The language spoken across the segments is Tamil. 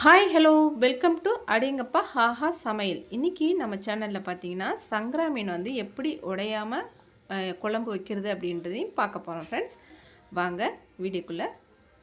ஹாய் ஹலோ வெல்கம் டு அடேங்கப்பா ஹாஹா சமையல். இன்றைக்கி நம்ம சேனலில் பார்த்தீங்கன்னா சங்கரா மீன் வந்து எப்படி உடையாமல் குழம்பு வைக்கிறது அப்படின்றதையும் பார்க்க போகிறோம் ஃப்ரெண்ட்ஸ். வாங்க வீடியோக்குள்ளே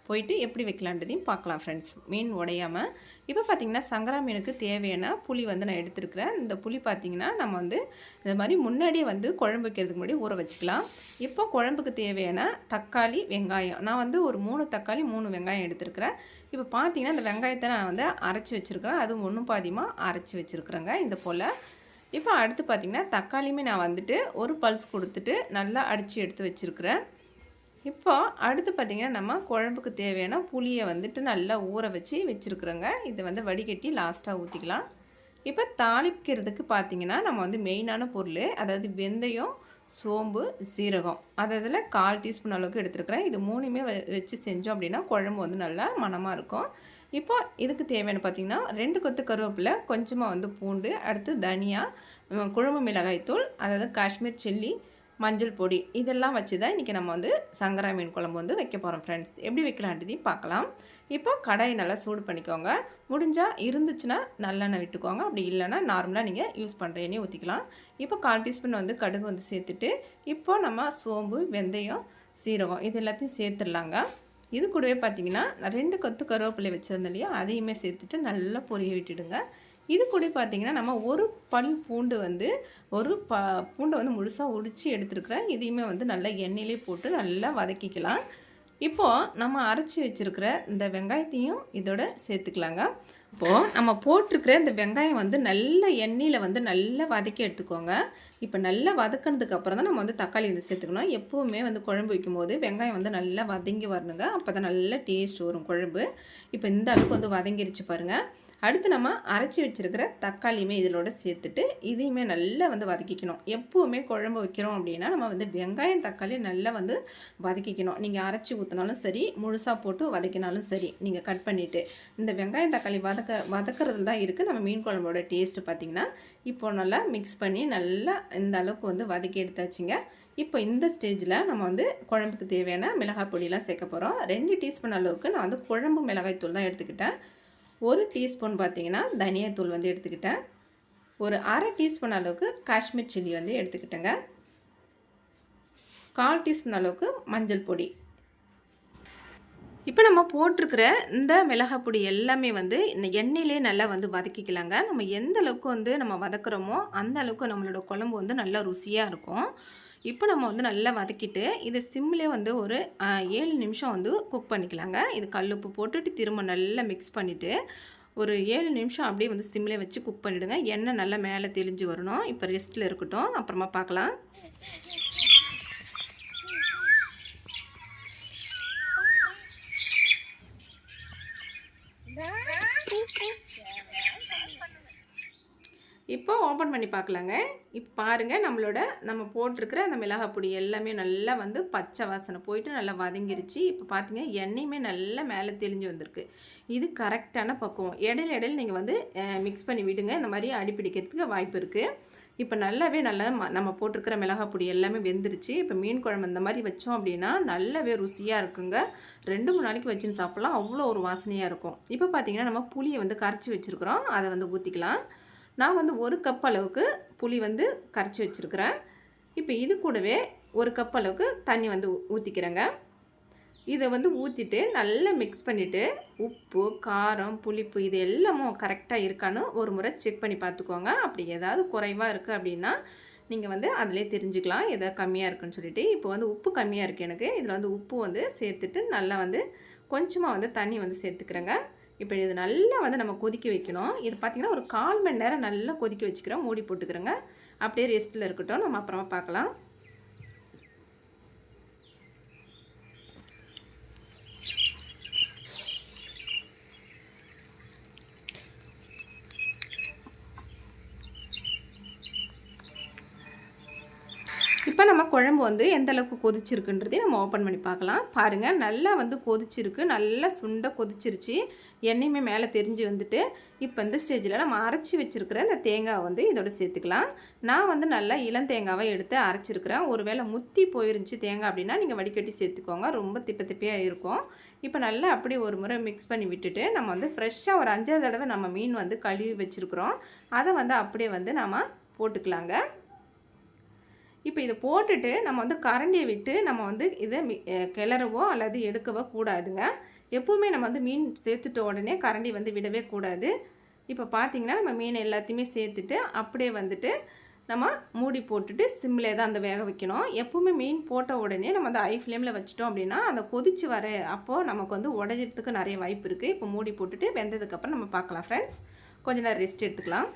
போயிட்டு எப்படி வைக்கலான்றதையும் பார்க்கலாம் ஃப்ரெண்ட்ஸ். மீன் உடையாமல் இப்போ பார்த்திங்கன்னா சங்கரா மீனுக்கு தேவையான புளி வந்து நான் எடுத்துருக்கிறேன். இந்த புளி பார்த்திங்கன்னா நம்ம வந்து இந்த மாதிரி முன்னாடியே வந்து குழம்பு வைக்கிறதுக்கு முன்னாடி ஊற வச்சுக்கலாம். இப்போ குழம்புக்கு தேவையான தக்காளி வெங்காயம் நான் வந்து ஒரு 3 தக்காளி 3 வெங்காயம் எடுத்துருக்கிறேன். இப்போ பார்த்திங்கன்னா இந்த வெங்காயத்தை நான் வந்து அரைச்சி வச்சுருக்கிறேன். அதுவும் ஒன்றும் பாதியமாக அரைச்சி வச்சுருக்குறேங்க இந்த போல். இப்போ அடுத்து பார்த்திங்கன்னா தக்காளியுமே நான் வந்துட்டு ஒரு பல்ஸ் கொடுத்துட்டு நல்லா அடித்து எடுத்து வச்சுருக்கிறேன். இப்போ அடுத்து பார்த்திங்கன்னா நம்ம குழம்புக்கு தேவையான புளியை வந்துட்டு நல்லா ஊற வச்சு வச்சுருக்குறோங்க. இதை வந்து வடிகட்டி லாஸ்ட்டாக ஊற்றிக்கலாம். இப்போ தாளிக்கிறதுக்கு பார்த்திங்கன்னா நம்ம வந்து மெயினான பொருள், அதாவது வெந்தயம், சோம்பு, சீரகம் அதில் 1/4 டீஸ்பூன் அளவுக்கு எடுத்துருக்குறேன். இது 3மே வச்சு செஞ்சோம் அப்படின்னா குழம்பு வந்து நல்லா மணமாக இருக்கும். இப்போ இதுக்கு தேவையான பார்த்திங்கன்னா 2 கொத்து கருவேப்பிலை, கொஞ்சமாக வந்து பூண்டு, அடுத்து தனியா, குழம்பு மிளகாய்த்தூள், அதாவது காஷ்மீர் சில்லி, மஞ்சள் பொடி இதெல்லாம் வச்சு தான் இன்றைக்கி நம்ம வந்து சங்கரா மீன் குழம்பு வந்து வைக்க போகிறோம் ஃப்ரெண்ட்ஸ். எப்படி வைக்கலான்றதையும் பார்க்கலாம். இப்போ கடாயை நல்லா சூடு பண்ணிக்கோங்க. முடிஞ்சால் இருந்துச்சுன்னா நல்லெண்ணெய் விட்டுக்கோங்க. அப்படி இல்லைன்னா நார்மலாக நீங்கள் யூஸ் பண்ணுற எண்ணெய் ஊற்றிக்கலாம். இப்போ 1/4 டீஸ்பூன் வந்து கடுகு வந்து சேர்த்துட்டு இப்போ நம்ம சோம்பு, வெந்தயம், சீரகம் இது எல்லாத்தையும் சேர்த்துடலாங்க. இது கூடவே பார்த்திங்கன்னா நான் 2 கொத்து கருவேப்பிலை வச்சுருந்தேன் இல்லையா, அதையுமே சேர்த்துட்டு நல்லா பொரிய விட்டுடுங்க. இது கூட பார்த்திங்கன்னா நம்ம ஒரு பல் பூண்டு வந்து பூண்டை வந்து முழுசாக உரித்து எடுத்துருக்குறேன். இதையுமே வந்து நல்லா எண்ணெயிலே போட்டு நல்லா வதக்கிக்கலாம். இப்போது நம்ம அரைச்சி வச்சுருக்கிற இந்த வெங்காயத்தையும் இதோட சேர்த்துக்கலாங்க. இப்போது நம்ம போட்டிருக்கிற இந்த வெங்காயம் வந்து நல்ல எண்ணெயில் வந்து நல்லா வதக்கி எடுத்துக்கோங்க. இப்போ நல்லா வதக்கினதுக்கு அப்புறம் தான் நம்ம வந்து தக்காளி வந்து சேர்த்துக்கணும். எப்போவுமே வந்து குழம்பு வைக்கும்போது வெங்காயம் வந்து நல்லா வதங்கி வரணுங்க. அப்போ தான் நல்ல டேஸ்ட் வரும் குழம்பு. இப்போ இந்த அளவுக்கு வந்து வதங்கிருச்சு பாருங்கள். அடுத்து நம்ம அரைச்சி வச்சுருக்கிற தக்காளியுமே இதோட சேர்த்துட்டு இதையுமே நல்லா வந்து வதக்கிக்கணும். எப்போவுமே குழம்பு வைக்கிறோம் அப்படின்னா நம்ம வந்து வெங்காயம் தக்காளி நல்லா வந்து வதக்கிக்கணும். நீங்கள் அரைச்சி ஊற்றினாலும் சரி, முழுசாக போட்டு வதக்கினாலும் சரி, நீங்கள் கட் பண்ணிவிட்டு இந்த வெங்காயம் தக்காளி வதக்கிறதுல தான் இருக்குது நம்ம மீன் குழம்போட டேஸ்ட்டு. பார்த்திங்கன்னா இப்போ நல்லா மிக்ஸ் பண்ணி நல்லா இந்த அளவுக்கு வந்து வதக்கி எடுத்தாச்சுங்க. இப்போ இந்த ஸ்டேஜில் நம்ம வந்து குழம்புக்கு தேவையான மிளகாய் பொடியெலாம் சேர்க்க போகிறோம். 2 டீஸ்பூன் அளவுக்கு நான் வந்து குழம்பு மிளகாய் தூள் தான் எடுத்துக்கிட்டேன். 1 டீஸ்பூன் பார்த்திங்கன்னா தனியாத்தூள் வந்து எடுத்துக்கிட்டேன். ஒரு 1/2 டீஸ்பூன் அளவுக்கு காஷ்மீர் சில்லி வந்து எடுத்துக்கிட்டேங்க. 1/4 டீஸ்பூன் அளவுக்கு மஞ்சள் பொடி. இப்போ நம்ம போட்டிருக்கிற இந்த மிளகாய் பொடி எல்லாமே வந்து இந்த எண்ணெயிலே நல்லா வந்து வதக்கிக்கலாங்க. நம்ம எந்த அளவுக்கு வந்து நம்ம வதக்குறோமோ அந்த அளவுக்கு நம்மளோட குழம்பு வந்து நல்லா ருசியாக இருக்கும். இப்போ நம்ம வந்து நல்லா வதக்கிட்டு இதை சிம்லேயே வந்து ஒரு 7 நிமிஷம் வந்து குக் பண்ணிக்கலாங்க. இது கல்லுப்பு போட்டுட்டு திரும்ப நல்லா மிக்ஸ் பண்ணிவிட்டு ஒரு 7 நிமிஷம் அப்படியே வந்து சிம்லேயே வச்சு குக் பண்ணிவிடுங்க. எண்ணெய் நல்லா மேலே தெளிஞ்சு வரணும். இப்போ ரெஸ்ட்டில் இருக்கட்டும், அப்புறமா பார்க்கலாம். இப்போ ஓப்பன் பண்ணி பார்க்கலாங்க. இப்போ பாருங்கள், நம்ம போட்டிருக்கிற அந்த மிளகாய் பொடி எல்லாமே நல்லா வந்து பச்சை வாசனை போயிட்டு நல்லா வதங்கிருச்சு. இப்போ பார்த்தீங்க எண்ணெயுமே நல்லா மேலே தெளிஞ்சு வந்திருக்கு. இது கரெக்டான பக்குவம். இடையில நீங்கள் வந்து மிக்ஸ் பண்ணி விடுங்க. இந்த மாதிரி அடிப்பிடிக்கிறதுக்கு வாய்ப்பு இருக்குது. இப்போ நல்லாவே நம்ம போட்டிருக்கிற மிளகாய் பொடி எல்லாமே வெந்துருச்சு. இப்போ மீன் குழம்பு இந்த மாதிரி வச்சோம் அப்படின்னா நல்லாவே ருசியாக இருக்குங்க. 2-3 நாளைக்கு வச்சுன்னு சாப்பிட்லாம். அவ்வளோ ஒரு வாசனையாக இருக்கும். இப்போ பார்த்தீங்கன்னா நம்ம புளியை வந்து கரைச்சி வச்சுருக்குறோம். அதை வந்து ஊற்றிக்கலாம். நான் வந்து 1 கப் அளவுக்கு புளி வந்து கரைச்சி வச்சுருக்கிறேன். இப்போ இது கூடவே 1 கப் அளவுக்கு தண்ணி வந்து ஊற்றிக்கிறேங்க. இதை வந்து ஊற்றிட்டு நல்லா மிக்ஸ் பண்ணிவிட்டு உப்பு, காரம், புளிப்பு இது எல்லாமும் கரெக்டாக இருக்கான்னு ஒரு முறை செக் பண்ணி பார்த்துக்கோங்க. அப்படி ஏதாவது குறைவாக இருக்குது அப்படின்னா நீங்கள் வந்து அதிலே தெரிஞ்சுக்கலாம் எதாவது கம்மியாக இருக்குன்னு சொல்லிட்டு. இப்போ வந்து உப்பு கம்மியாக இருக்குது எனக்கு. இதில் வந்து உப்பு வந்து சேர்த்துட்டு நல்லா வந்து கொஞ்சமாக வந்து தண்ணி வந்து சேர்த்துக்கிறேங்க. இப்போ இது நல்லா வந்து நம்ம கொதிக்க வைக்கணும். இது பார்த்திங்கன்னா ஒரு 1/4 மணி நேரம் நல்லா கொதிக்க வச்சுக்கிறோம். மூடி போட்டுக்கிறோங்க. அப்படியே ரெஸ்ட்டில் இருக்கட்டும், நம்ம அப்புறமா பார்க்கலாம். இப்போ நம்ம குழம்பு வந்து எந்த அளவுக்கு கொதிச்சிருக்குன்றதையும் நம்ம ஓப்பன் பண்ணி பார்க்கலாம். பாருங்கள், நல்லா வந்து கொதிச்சிருக்கு. நல்லா சுண்ட கொதிச்சிருச்சு. எண்ணெயுமே மேலே தெரிஞ்சு வந்துட்டு இப்போ இந்த ஸ்டேஜில் நம்ம அரைச்சி வச்சுருக்கிற இந்த தேங்காய் வந்து இதோட சேர்த்துக்கலாம். நான் வந்து நல்லா இளம் தேங்காவை எடுத்து அரைச்சிருக்கிறேன். ஒரு வேளை முத்தி போயிருந்துச்சு தேங்காய் அப்படின்னா நீங்கள் வடிகட்டி சேர்த்துக்கோங்க. ரொம்ப திப்ப திப்பையாக இருக்கும். இப்போ நல்லா அப்படியே ஒரு முறை மிக்ஸ் பண்ணி விட்டுட்டு நம்ம வந்து ஃப்ரெஷ்ஷாக ஒரு 5 தடவை நம்ம மீன் வந்து கழுவி வச்சுருக்குறோம். அதை வந்து அப்படியே வந்து நம்ம போட்டுக்கலாங்க. இப்போ இதை போட்டுட்டு நம்ம வந்து கரண்டியை விட்டு நம்ம வந்து இதை கிளறவோ அல்லது எடுக்கவோ கூடாதுங்க. எப்போவுமே நம்ம வந்து மீன் சேர்த்துட்ட உடனே கரண்டி வந்து விடவே கூடாது. இப்போ பார்த்திங்கன்னா நம்ம மீன் எல்லாத்தையுமே சேர்த்துட்டு அப்படியே வந்துட்டு நம்ம மூடி போட்டுட்டு சிம்மில் தான் அந்த வேக வைக்கணும். எப்போவுமே மீன் போட்ட உடனே நம்ம அந்த ஹை ஃப்ளேமில் வச்சிட்டோம் அப்படின்னா அந்த கொதிச்சு வர அப்போது நமக்கு வந்து உடையிறதுக்கு நிறைய வாய்ப்பு இருக்குது. இப்போ மூடி போட்டுட்டு வெந்ததுக்கப்புறம் நம்ம பார்க்கலாம் ஃப்ரெண்ட்ஸ். கொஞ்ச நேரம் ரெஸ்ட் எடுத்துக்கலாம்.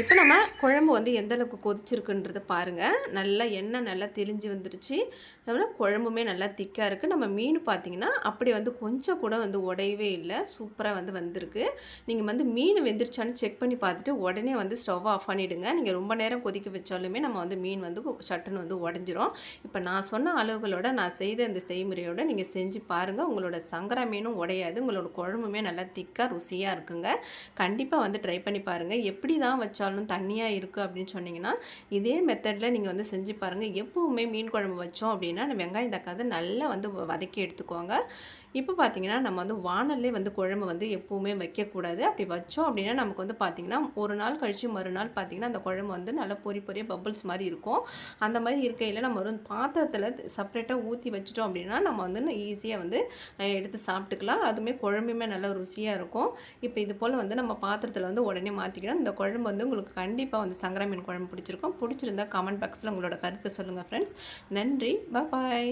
இப்போ நம்ம குழம்பு வந்து எந்த அளவுக்கு கொதிச்சிருக்குன்றதை பாருங்கள். நல்லா எண்ணெய் நல்லா தெளிஞ்சு வந்துருச்சு. அதனால் குழம்புமே நல்லா திக்காக இருக்குது. நம்ம மீன் பார்த்திங்கன்னா அப்படி வந்து கொஞ்சம் கூட வந்து உடையவே இல்லை. சூப்பராக வந்து வந்திருக்கு. நீங்கள் வந்து மீன் வெந்துருச்சான்னு செக் பண்ணி பார்த்துட்டு உடனே வந்து ஸ்டவ் ஆஃப் பண்ணிவிடுங்க. நீங்கள் ரொம்ப நேரம் கொதிக்க வச்சாலுமே நம்ம வந்து மீன் வந்து சட்டுன்னு வந்து உடஞ்சிரும். இப்போ நான் சொன்ன அளவுகளோட நான் செய்த இந்த செய்முறையோட நீங்கள் செஞ்சு பாருங்கள். உங்களோட சங்கரா மீனும் உடையாது. உங்களோட குழம்புமே நல்லா திக்காக ருசியாக இருக்குங்க. கண்டிப்பாக வந்து ட்ரை பண்ணி பாருங்கள். எப்படி தான் வச்சாலும் தண்ணியாக இருக்குது அப்படின்னு சொன்னீங்கன்னா இதே மெத்தடில் நீங்கள் வந்து செஞ்சு பாருங்கள். எப்போவுமே மீன் குழம்பு வச்சோம் அப்படின்னா வெங்காயம் தக்காளி நல்லா வந்து வதக்கி எடுத்துக்கோங்க. இப்போ பார்த்தீங்கன்னா நம்ம வந்து வாணல்லே வந்து குழம்பு வந்து எப்போவுமே வைக்கக்கூடாது. அப்படி வச்சோம் அப்படின்னா நமக்கு வந்து பார்த்திங்கன்னா ஒரு நாள் கழித்து மறுநாள் பார்த்திங்கன்னா அந்த குழம்பு வந்து நல்லா பொரிய பபிள்ஸ் மாதிரி இருக்கும். அந்த மாதிரி இருக்கையில் நம்ம ஒரு பாத்திரத்தில் செப்பரேட்டாக ஊற்றி வச்சிட்டோம் அப்படின்னா நம்ம வந்து ஈஸியாக வந்து எடுத்து சாப்பிட்டுக்கலாம். அதுவுமே குழம்புமே நல்லா ருசியாக இருக்கும். இப்போ இது போல் வந்து நம்ம பாத்திரத்தில் வந்து உடனே மாற்றிக்கணும். இந்த குழம்பு வந்து உங்களுக்கு கண்டிப்பாக வந்து சங்கரா மீன் குழம்பு பிடிச்சிருக்கும். பிடிச்சிருந்தா கமெண்ட் பாக்ஸில் உங்களோட கருத்தை சொல்லுங்கள் ஃப்ரெண்ட்ஸ். நன்றி. பாய்.